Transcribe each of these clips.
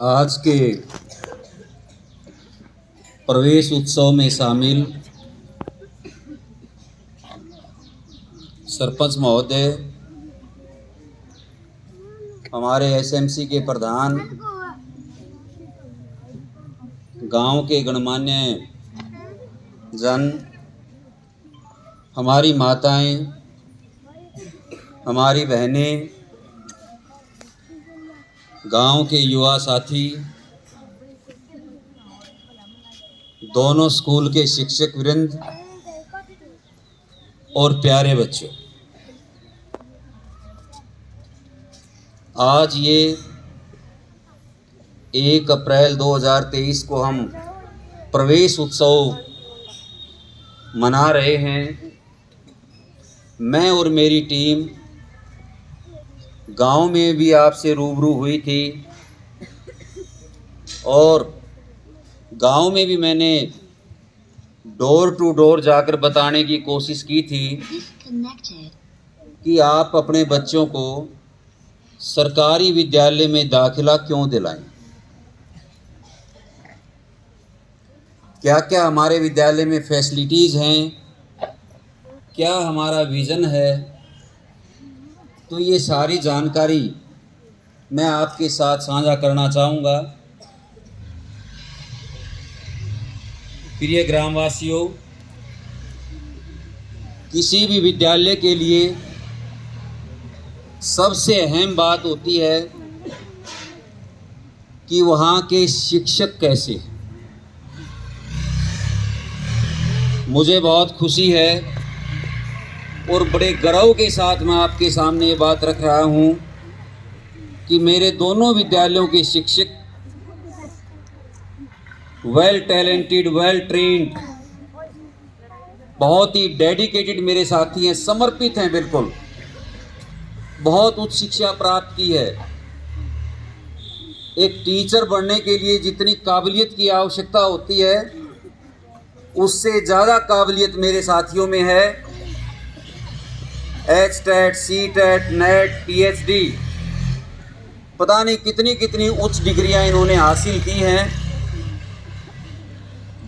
आज के प्रवेश उत्सव में शामिल सरपंच महोदय, हमारे एसएमसी के प्रधान, गांव के गणमान्य जन, हमारी माताएं, हमारी बहनें, गांव के युवा साथी, दोनों स्कूल के शिक्षक वृंद और प्यारे बच्चों, आज ये 1 अप्रैल 2023 को हम प्रवेश उत्सव मना रहे हैं। मैं और मेरी टीम गांव में भी आपसे रूबरू हुई थी और गांव में भी मैंने डोर टू डोर जाकर बताने की कोशिश की थी कि आप अपने बच्चों को सरकारी विद्यालय में दाखिला क्यों दिलाएं। क्या क्या हमारे विद्यालय में फैसिलिटीज़ हैं, क्या हमारा विज़न है, तो ये सारी जानकारी मैं आपके साथ साझा करना चाहूँगा। प्रिय ग्रामवासियों, किसी भी विद्यालय के लिए सबसे अहम बात होती है कि वहाँ के शिक्षक कैसे हैं। मुझे बहुत खुशी है और बड़े गर्व के साथ मैं आपके सामने ये बात रख रहा हूँ कि मेरे दोनों विद्यालयों के शिक्षक वेल टैलेंटेड, वेल ट्रेन्ड, बहुत ही डेडिकेटेड मेरे साथी हैं, समर्पित हैं, बिल्कुल बहुत उच्च शिक्षा प्राप्त की है। एक टीचर बनने के लिए जितनी काबिलियत की आवश्यकता होती है उससे ज़्यादा काबिलियत मेरे साथियों में है। HTET, CTET, NET, PhD, पता नहीं कितनी कितनी उच्च डिग्रियां इन्होंने हासिल की हैं।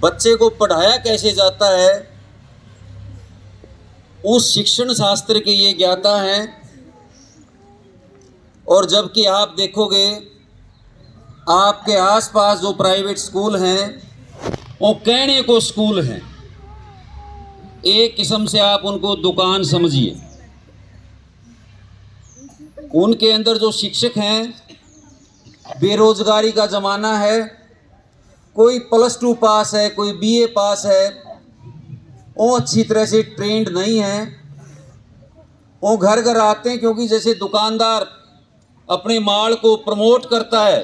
बच्चे को पढ़ाया कैसे जाता है उस शिक्षण शास्त्र के ये ज्ञाता हैं। और जबकि आप देखोगे आपके आसपास जो प्राइवेट स्कूल हैं वो कहने को स्कूल हैं, एक किस्म से आप उनको दुकान समझिए। उनके अंदर जो शिक्षक हैं, बेरोजगारी का ज़माना है, कोई +2 पास है, कोई BA पास है, वो अच्छी तरह से ट्रेंड नहीं है। वो घर घर आते हैं क्योंकि जैसे दुकानदार अपने माल को प्रमोट करता है,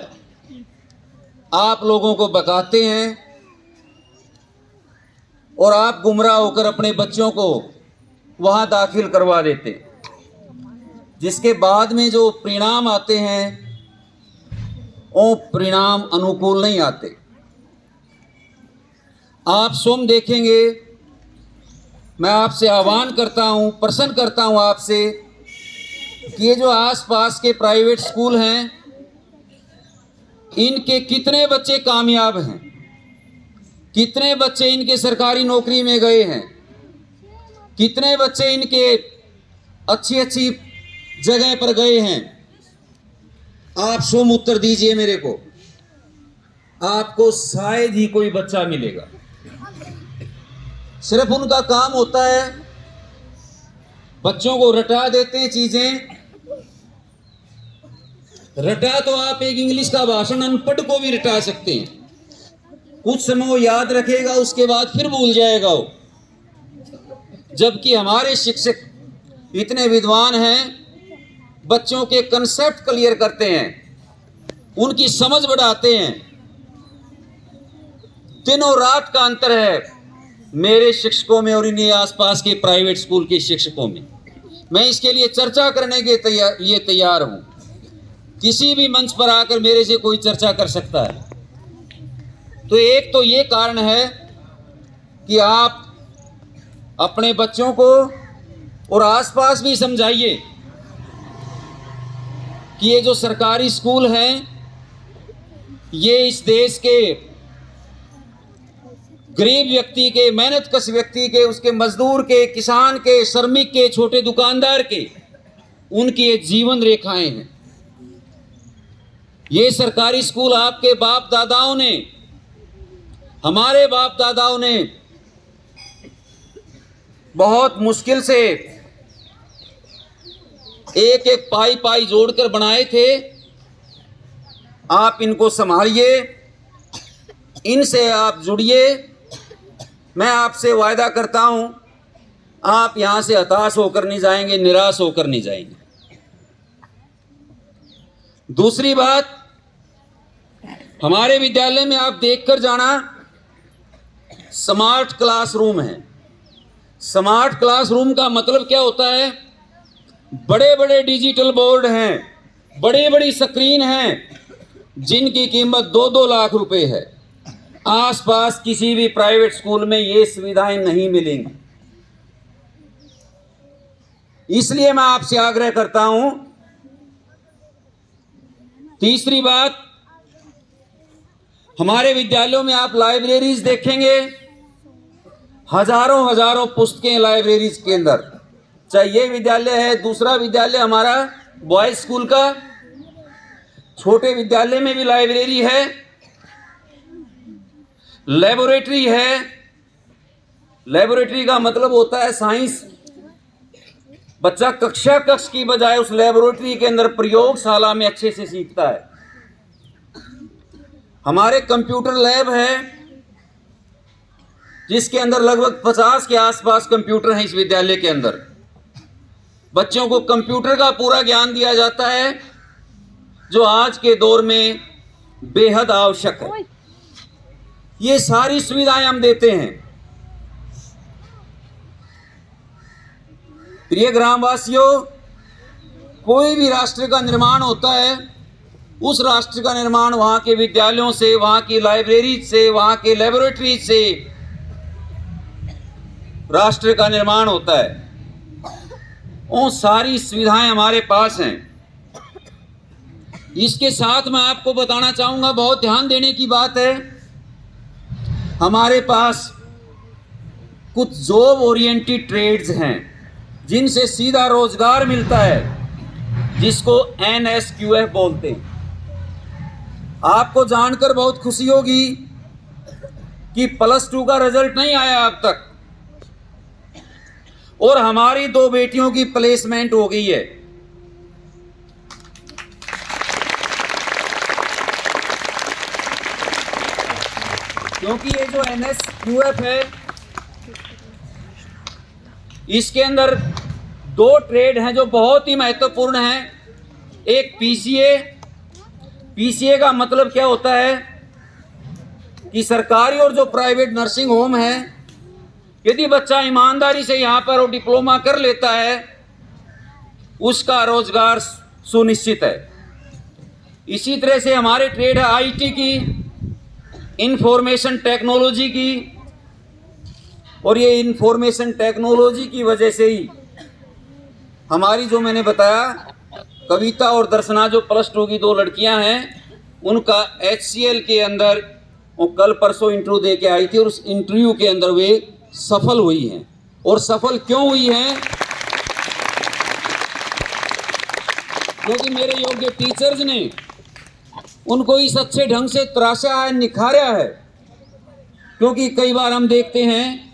आप लोगों को बकाते हैं और आप गुमराह होकर अपने बच्चों को वहाँ दाखिल करवा देते, जिसके बाद में जो परिणाम आते हैं वो परिणाम अनुकूल नहीं आते। आप स्वयं देखेंगे, मैं आपसे आह्वान करता हूँ, प्रश्न करता हूँ आपसे कि ये जो आसपास के प्राइवेट स्कूल हैं इनके कितने बच्चे कामयाब हैं, कितने बच्चे इनके सरकारी नौकरी में गए हैं, कितने बच्चे इनके अच्छी अच्छी जगह पर गए हैं। आप स्वयं उत्तर दीजिए मेरे को, आपको शायद ही कोई बच्चा मिलेगा। सिर्फ उनका काम होता है बच्चों को रटा देते हैं चीजें। रटा तो आप एक इंग्लिश का भाषण अनपढ़ को भी रटा सकते हैं, कुछ समय वो याद रखेगा, उसके बाद फिर भूल जाएगा वो। जबकि हमारे शिक्षक इतने विद्वान हैं, बच्चों के कंसेप्ट क्लियर करते हैं, उनकी समझ बढ़ाते हैं। दिनों रात का अंतर है मेरे शिक्षकों में और इन्हीं आसपास के प्राइवेट स्कूल के शिक्षकों में। मैं इसके लिए चर्चा करने के लिए तैयार हूं। किसी भी मंच पर आकर मेरे से कोई चर्चा कर सकता है। तो एक तो ये कारण है कि आप अपने बच्चों को और आसपास भी समझाइए कि ये जो सरकारी स्कूल हैं ये इस देश के गरीब व्यक्ति के, मेहनतकश व्यक्ति के, उसके मजदूर के, किसान के, श्रमिक के, छोटे दुकानदार के, उनकी ये जीवन रेखाएं हैं। ये सरकारी स्कूल आपके बाप दादाओं ने, हमारे बाप दादाओं ने बहुत मुश्किल से एक एक पाई पाई जोड़कर बनाए थे। आप इनको संभालिए, इनसे आप जुड़िए। मैं आपसे वायदा करता हूं, आप यहां से हताश होकर नहीं जाएंगे, निराश होकर नहीं जाएंगे। दूसरी बात, हमारे विद्यालय में आप देखकर जाना, स्मार्ट क्लासरूम है। स्मार्ट क्लासरूम का मतलब क्या होता है? बड़े बड़े डिजिटल बोर्ड हैं, बड़ी बड़ी स्क्रीन हैं, जिनकी कीमत 2-2 लाख रुपए है। आसपास किसी भी प्राइवेट स्कूल में ये सुविधाएं नहीं मिलेंगी। इसलिए मैं आपसे आग्रह करता हूं। तीसरी बात, हमारे विद्यालयों में आप लाइब्रेरीज देखेंगे, हजारों हजारों पुस्तकें लाइब्रेरीज के अंदर। चाहे ये विद्यालय है, दूसरा विद्यालय हमारा बॉयज स्कूल का, छोटे विद्यालय में भी लाइब्रेरी है, लेबोरेटरी है। लेबोरेटरी का मतलब होता है साइंस। बच्चा कक्ष की बजाय उस लेबोरेटरी के अंदर, प्रयोगशाला में अच्छे से सीखता है। हमारे कंप्यूटर लैब है, जिसके अंदर लगभग 50 के आसपास कंप्यूटर हैं इस विद्यालय के अंदर। बच्चों को कंप्यूटर का पूरा ज्ञान दिया जाता है, जो आज के दौर में बेहद आवश्यक है। ये सारी सुविधाएं हम देते हैं। प्रिय ग्रामवासियों, कोई भी राष्ट्र का निर्माण होता है, उस राष्ट्र का निर्माण वहां के विद्यालयों से, वहां की लाइब्रेरी से, वहां के लेबोरेटरी से राष्ट्र का निर्माण होता है। वो सारी सुविधाएं हमारे पास हैं। इसके साथ मैं आपको बताना चाहूंगा, बहुत ध्यान देने की बात है, हमारे पास कुछ जॉब ओरिएंटेड ट्रेड्स हैं, जिनसे सीधा रोजगार मिलता है, जिसको NSQF बोलते हैं। आपको जानकर बहुत खुशी होगी कि +2 का रिजल्ट नहीं आया अब तक, और हमारी 2 बेटियों की प्लेसमेंट हो गई है। क्योंकि ये जो NSQF है, इसके अंदर 2 ट्रेड हैं जो बहुत ही महत्वपूर्ण हैं। एक PCA का मतलब क्या होता है कि सरकारी और जो प्राइवेट नर्सिंग होम है, यदि बच्चा ईमानदारी से यहाँ पर डिप्लोमा कर लेता है, उसका रोजगार सुनिश्चित है। इसी तरह से हमारे ट्रेड है IT की, इंफॉर्मेशन टेक्नोलॉजी की, और ये इंफॉर्मेशन टेक्नोलॉजी की वजह से ही हमारी, जो मैंने बताया, कविता और दर्शना जो +2 की 2 लड़कियां हैं, उनका HCL के अंदर वो कल परसों इंटरव्यू दे के आई थी, और उस इंटरव्यू के अंदर वे सफल हुई हैं। और सफल क्यों हुई हैं? क्योंकि मेरे योग्य टीचर्स ने उनको इस अच्छे ढंग से तराशा है, निखारा है। क्योंकि कई बार हम देखते हैं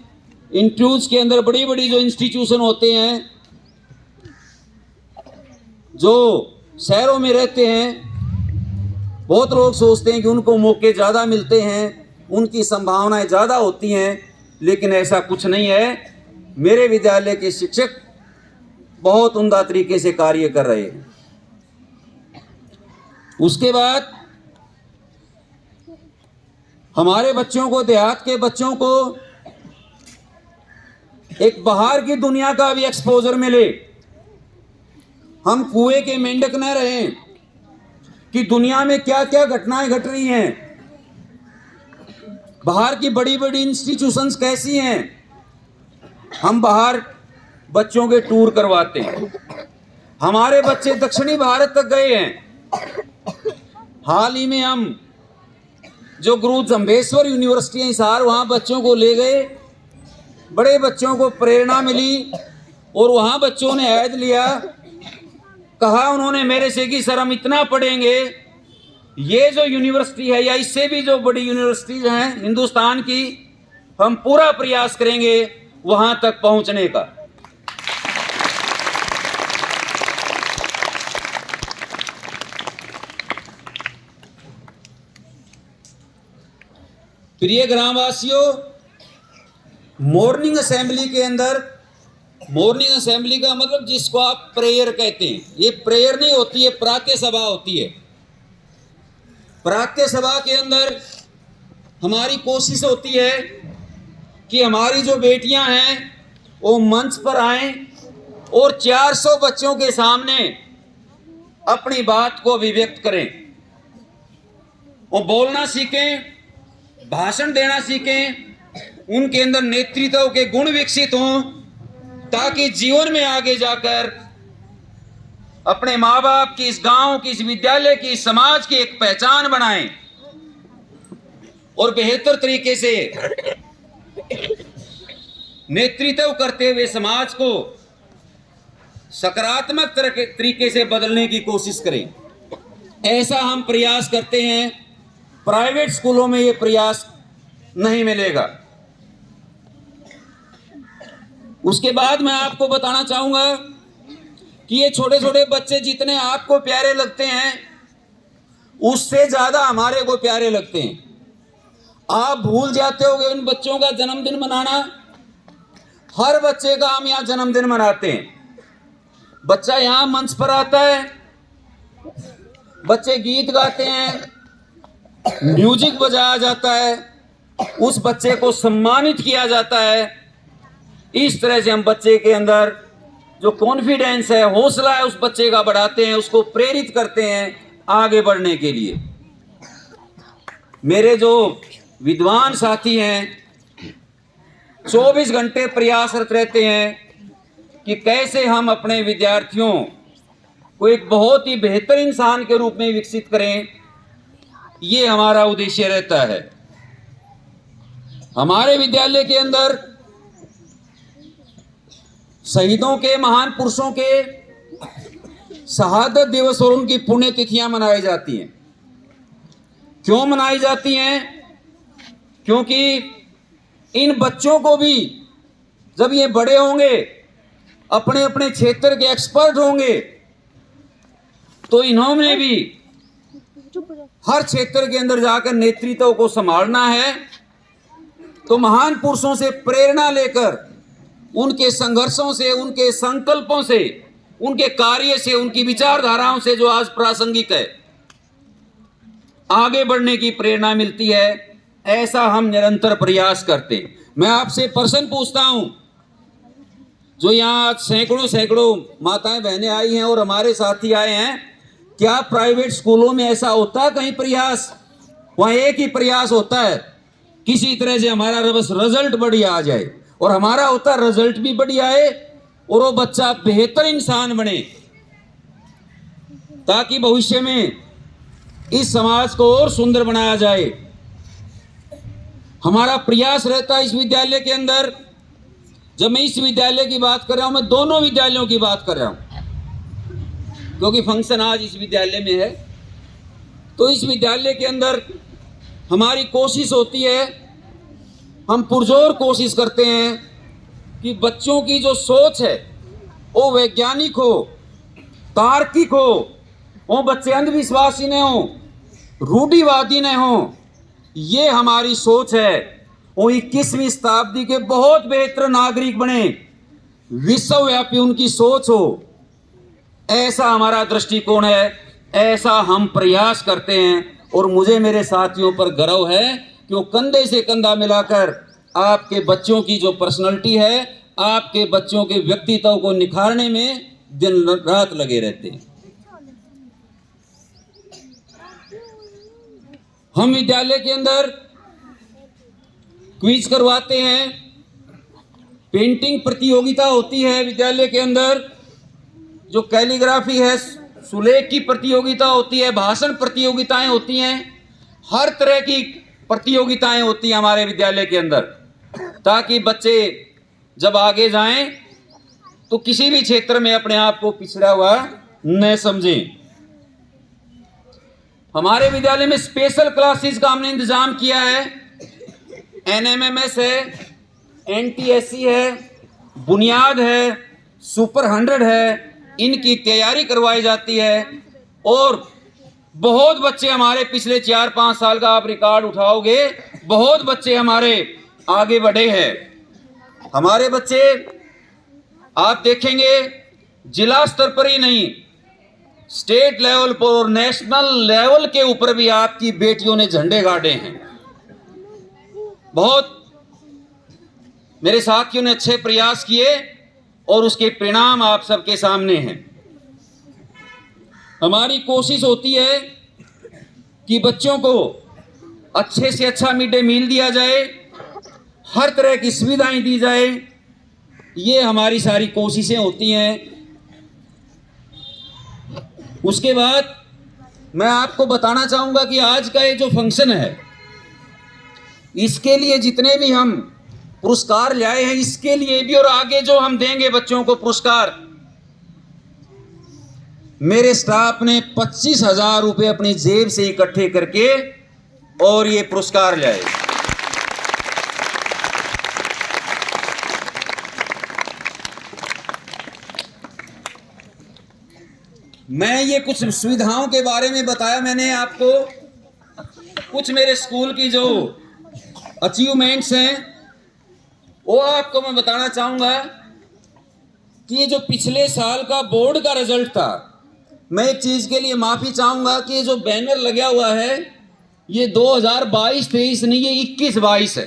इंटरव्यूज के अंदर, बड़ी बड़ी जो इंस्टीट्यूशन होते हैं, जो शहरों में रहते हैं, बहुत लोग सोचते हैं कि उनको मौके ज़्यादा मिलते हैं, उनकी संभावनाएं ज़्यादा होती हैं, लेकिन ऐसा कुछ नहीं है। मेरे विद्यालय के शिक्षक बहुत उम्दा तरीके से कार्य कर रहे हैं। उसके बाद हमारे बच्चों को, देहात के बच्चों को एक बाहर की दुनिया का भी एक्सपोजर मिले। हम कुएं के मेंढक न रहें कि दुनिया में क्या क्या घटनाएं घट रही हैं, बाहर की बड़ी बड़ी इंस्टीट्यूशंस कैसी हैं। हम बाहर बच्चों के टूर करवाते हैं। हमारे बच्चे दक्षिणी भारत तक गए हैं। हाल ही में हम जो गुरु जम्भेश्वर यूनिवर्सिटी है हिसार, वहाँ बच्चों को ले गए, बड़े बच्चों को प्रेरणा मिली और वहाँ बच्चों ने ऐद लिया। कहा उन्होंने मेरे से कि सर हम इतना पढ़ेंगे, ये जो यूनिवर्सिटी है या इससे भी जो बड़ी यूनिवर्सिटीज हैं हिंदुस्तान की, हम पूरा प्रयास करेंगे वहां तक पहुंचने का। प्रिय ग्रामवासियों, मॉर्निंग असेंबली के अंदर, मॉर्निंग असेंबली का मतलब जिसको आप प्रेयर कहते हैं, ये प्रेयर नहीं होती है, प्रातः सभा होती है। प्रातः सभा के अंदर हमारी कोशिश होती है कि हमारी जो बेटियां हैं वो मंच पर आएं और 400 बच्चों के सामने अपनी बात को अभिव्यक्त करें, वो बोलना सीखें, भाषण देना सीखें, उनके अंदर नेतृत्व के गुण विकसित हों, ताकि जीवन में आगे जाकर अपने माँ बाप की, इस गांव की, इस विद्यालय की, इस समाज की एक पहचान बनाएं और बेहतर तरीके से नेतृत्व करते हुए समाज को सकारात्मक तरीके से बदलने की कोशिश करें। ऐसा हम प्रयास करते हैं। प्राइवेट स्कूलों में ये प्रयास नहीं मिलेगा। उसके बाद मैं आपको बताना चाहूंगा कि ये छोटे छोटे बच्चे जितने आपको प्यारे लगते हैं उससे ज्यादा हमारे को प्यारे लगते हैं। आप भूल जाते होंगे उन बच्चों का जन्मदिन मनाना। हर बच्चे का हम यहाँ जन्मदिन मनाते हैं। बच्चा यहाँ मंच पर आता है, बच्चे गीत गाते हैं, म्यूजिक बजाया जाता है, उस बच्चे को सम्मानित किया जाता है। इस तरह से हम बच्चे के अंदर जो कॉन्फिडेंस है, हौसला है, उस बच्चे का बढ़ाते हैं, उसको प्रेरित करते हैं आगे बढ़ने के लिए। मेरे जो विद्वान साथी हैं 24 घंटे प्रयासरत रहते हैं कि कैसे हम अपने विद्यार्थियों को एक बहुत ही बेहतर इंसान के रूप में विकसित करें। ये हमारा उद्देश्य रहता है। हमारे विद्यालय के अंदर शहीदों के, महान पुरुषों के शहादत दिवस और उनकी पुण्यतिथियां मनाई जाती हैं। क्यों मनाई जाती हैं? क्योंकि इन बच्चों को भी जब ये बड़े होंगे, अपने अपने क्षेत्र के एक्सपर्ट होंगे, तो इन्होंने भी हर क्षेत्र के अंदर जाकर नेतृत्व को संभालना है। तो महान पुरुषों से प्रेरणा लेकर, उनके संघर्षों से, उनके संकल्पों से, उनके कार्य से, उनकी विचारधाराओं से जो आज प्रासंगिक है, आगे बढ़ने की प्रेरणा मिलती है। ऐसा हम निरंतर प्रयास करते हैं। मैं आपसे प्रश्न पूछता हूं, जो यहाँ आज सैकड़ों माताएं बहनें आई हैं और हमारे साथी आए हैं, क्या प्राइवेट स्कूलों में ऐसा होता है कहीं प्रयास? वहां एक ही प्रयास होता है, किसी तरह से हमारा बस रिजल्ट बढ़िया आ जाए, और हमारा होता है रिजल्ट भी बढ़िया आए और वो बच्चा बेहतर इंसान बने, ताकि भविष्य में इस समाज को और सुंदर बनाया जाए। हमारा प्रयास रहता है इस विद्यालय के अंदर। जब मैं इस विद्यालय की बात कर रहा हूं, मैं दोनों विद्यालयों की बात कर रहा हूं, क्योंकि फंक्शन आज इस विद्यालय में है। तो इस विद्यालय के अंदर हमारी कोशिश होती है, हम पुरजोर कोशिश करते हैं कि बच्चों की जो सोच है वो वैज्ञानिक हो, तार्किक हो, वो बच्चे अंधविश्वासी न हो, रूढ़िवादी न हो। ये हमारी सोच है। वो 21वीं शताब्दी के बहुत बेहतर नागरिक बने, विश्वव्यापी उनकी सोच हो, ऐसा हमारा दृष्टिकोण है। ऐसा हम प्रयास करते हैं और मुझे मेरे साथियों पर गर्व है कि वो कंधे से कंधा मिलाकर आपके बच्चों की जो पर्सनालिटी है, आपके बच्चों के व्यक्तित्व को निखारने में दिन रात लगे रहते हैं। हम विद्यालय के अंदर क्विज करवाते हैं, पेंटिंग प्रतियोगिता होती है विद्यालय के अंदर, जो कैलीग्राफी है, सुलेख की प्रतियोगिता होती है, भाषण प्रतियोगिताएं होती हैं। हर तरह की प्रतियोगिताएं होती हैं हमारे विद्यालय के अंदर, ताकि बच्चे जब आगे जाएं तो किसी भी क्षेत्र में अपने आप को पिछड़ा हुआ न समझें। हमारे विद्यालय में स्पेशल क्लासेस का हमने इंतजाम किया है। एनएमएमएस है, एनटीएससी है, बुनियाद है, सुपर 100 है, इनकी तैयारी करवाई जाती है। और बहुत बच्चे हमारे पिछले 4-5 साल का आप रिकॉर्ड उठाओगे, बहुत बच्चे हमारे आगे बढ़े हैं। हमारे बच्चे आप देखेंगे जिला स्तर पर ही नहीं, स्टेट लेवल पर और नेशनल लेवल के ऊपर भी आपकी बेटियों ने झंडे गाड़े हैं। बहुत मेरे साथियों ने अच्छे प्रयास किए और उसके परिणाम आप सबके सामने हैं। हमारी कोशिश होती है कि बच्चों को अच्छे से अच्छा मिड डे मील दिया जाए, हर तरह की सुविधाएं दी जाए, ये हमारी सारी कोशिशें होती हैं। उसके बाद मैं आपको बताना चाहूंगा कि आज का ये जो फंक्शन है, इसके लिए जितने भी हम पुरस्कार लाए हैं, इसके लिए भी और आगे जो हम देंगे बच्चों को पुरस्कार, मेरे स्टाफ ने 25,000 रुपए अपनी जेब से इकट्ठे करके और ये पुरस्कार लाए। मैं ये कुछ सुविधाओं के बारे में बताया मैंने आपको, कुछ मेरे स्कूल की जो अचीवमेंट्स हैं वो आपको मैं बताना चाहूंगा कि ये जो पिछले साल का बोर्ड का रिजल्ट था, मैं एक चीज के लिए माफी चाहूंगा कि ये जो बैनर लगा हुआ है ये 2022-23 नहीं, ये 21-22 है,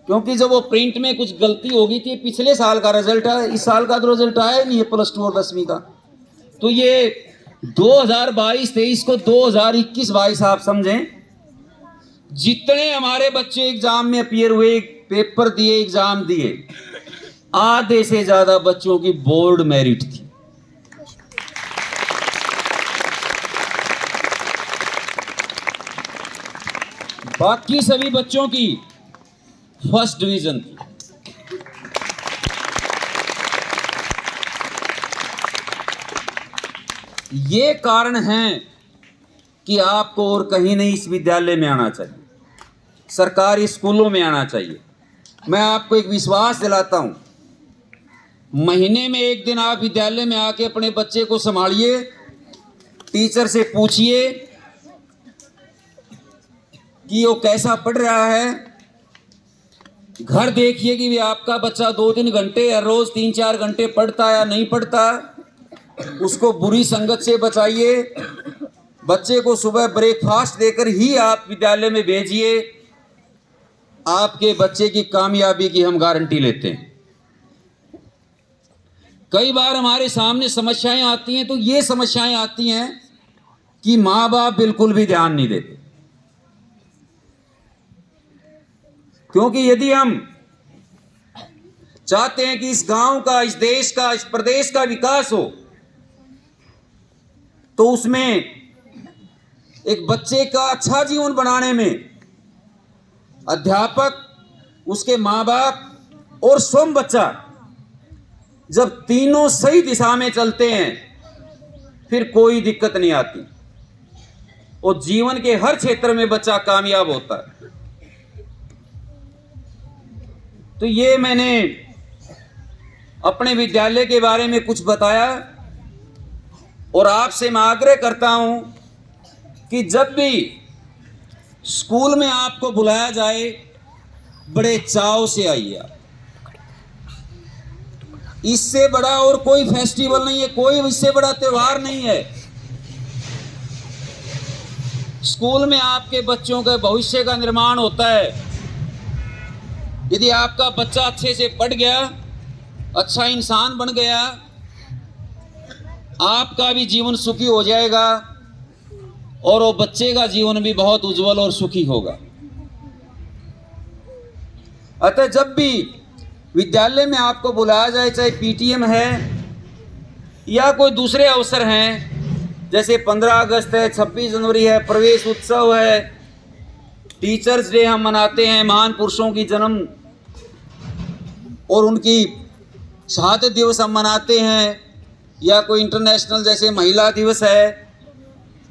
क्योंकि जब वो प्रिंट में कुछ गलती हो गई थी। पिछले साल का रिजल्ट है, इस साल का तो रिजल्ट आया नहीं है +2 और 10वीं का, तो ये 2022-23 को 2021-22 आप समझें। जितने हमारे बच्चे एग्जाम में अपीयर हुए, पेपर दिए, एग्जाम दिए, आधे से ज्यादा बच्चों की बोर्ड मेरिट थी। बाकी सभी बच्चों की फर्स्ट डिवीजन थी। ये कारण है कि आपको और कहीं नहीं इस विद्यालय में आना चाहिए, सरकारी स्कूलों में आना चाहिए। मैं आपको एक विश्वास दिलाता हूं, महीने में एक दिन आप विद्यालय में आके अपने बच्चे को संभालिए, टीचर से पूछिए कि वो कैसा पढ़ रहा है, घर देखिए कि भी आपका बच्चा 2-3 घंटे हर रोज 3-4 घंटे पढ़ता है या नहीं पढ़ता, उसको बुरी संगत से बचाइए। बच्चे को सुबह ब्रेकफास्ट देकर ही आप विद्यालय में भेजिए, आपके बच्चे की कामयाबी की हम गारंटी लेते हैं। कई बार हमारे सामने समस्याएं आती हैं, तो ये समस्याएं आती हैं कि माँ बाप बिल्कुल भी ध्यान नहीं देते, क्योंकि यदि हम चाहते हैं कि इस गांव का, इस देश का, इस प्रदेश का विकास हो, तो उसमें एक बच्चे का अच्छा जीवन बनाने में अध्यापक, उसके माँ बाप और स्वयं बच्चा जब तीनों सही दिशा में चलते हैं, फिर कोई दिक्कत नहीं आती और जीवन के हर क्षेत्र में बच्चा कामयाब होता है। तो ये मैंने अपने विद्यालय के बारे में कुछ बताया और आपसे मैं आग्रह करता हूं कि जब भी स्कूल में आपको बुलाया जाए, बड़े चाव से आइए। इससे बड़ा और कोई फेस्टिवल नहीं है, कोई इससे बड़ा त्योहार नहीं है। स्कूल में आपके बच्चों के भविष्य का निर्माण होता है। यदि आपका बच्चा अच्छे से पढ़ गया, अच्छा इंसान बन गया, आपका भी जीवन सुखी हो जाएगा और वो बच्चे का जीवन भी बहुत उज्जवल और सुखी होगा। अतः जब भी विद्यालय में आपको बुलाया जाए, चाहे पीटीएम है या कोई दूसरे अवसर हैं, जैसे 15 अगस्त है, 26 जनवरी है, प्रवेश उत्सव है, टीचर्स डे हम मनाते हैं, महान पुरुषों की जन्म और उनकी शहादत दिवस हम मनाते हैं, या कोई इंटरनेशनल जैसे महिला दिवस है,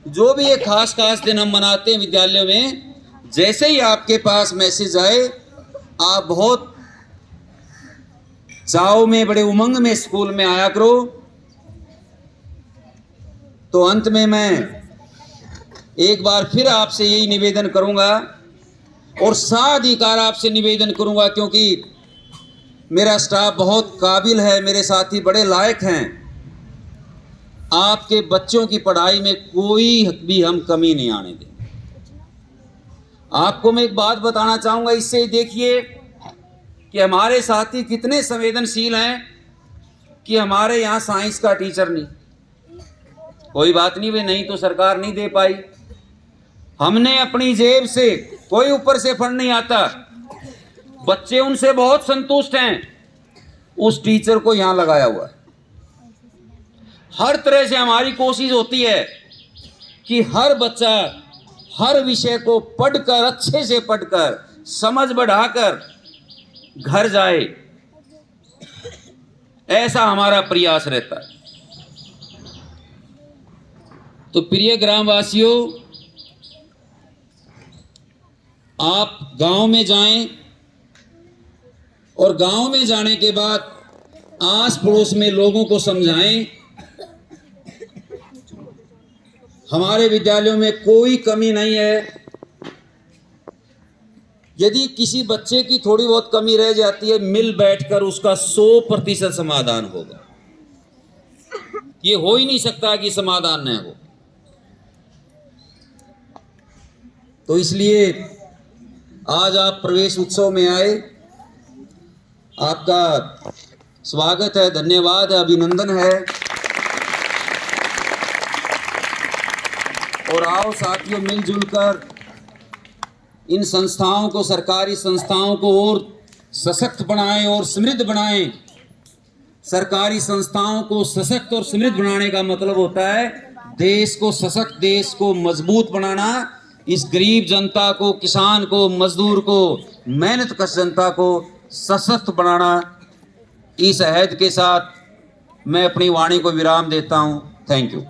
जो भी ये खास दिन हम मनाते हैं विद्यालयों में, जैसे ही आपके पास मैसेज आए आप बहुत चाव में, बड़े उमंग में स्कूल में आया करो। तो अंत में मैं एक बार फिर आपसे यही निवेदन करूंगा और साधिकार आपसे निवेदन करूंगा, क्योंकि मेरा स्टाफ बहुत काबिल है, मेरे साथी बड़े लायक हैं। आपके बच्चों की पढ़ाई में कोई भी हम कमी नहीं आने देंगे। आपको मैं एक बात बताना चाहूंगा, इससे ही देखिए कि हमारे साथी कितने संवेदनशील हैं कि हमारे यहाँ साइंस का टीचर नहीं। कोई बात नहीं, वे नहीं तो सरकार नहीं दे पाई, हमने अपनी जेब से, कोई ऊपर से फंड नहीं आता, बच्चे उनसे बहुत संतुष्ट हैं, उस टीचर को यहाँ लगाया हुआ है। हर तरह से हमारी कोशिश होती है कि हर बच्चा हर विषय को पढ़कर, अच्छे से पढ़कर, समझ बढ़ाकर घर जाए, ऐसा हमारा प्रयास रहता है। तो प्रिय ग्रामवासियों, आप गांव में जाएं और गांव में जाने के बाद आस पड़ोस में लोगों को समझाएं हमारे विद्यालयों में कोई कमी नहीं है। यदि किसी बच्चे की थोड़ी बहुत कमी रह जाती है, मिल बैठकर उसका 100% समाधान होगा। ये हो ही नहीं सकता कि समाधान न हो। तो इसलिए आज आप प्रवेश उत्सव में आए, आपका स्वागत है, धन्यवाद है, अभिनंदन है। और आओ साथियों, मिलजुल कर इन संस्थाओं को, सरकारी संस्थाओं को और सशक्त बनाएं और समृद्ध बनाएं। सरकारी संस्थाओं को सशक्त और समृद्ध बनाने का मतलब होता है देश को सशक्त, देश को मजबूत बनाना, इस गरीब जनता को, किसान को, मजदूर को, मेहनत कश जनता को सशक्त बनाना। इस अहद के साथ मैं अपनी वाणी को विराम देता हूं। Thank you.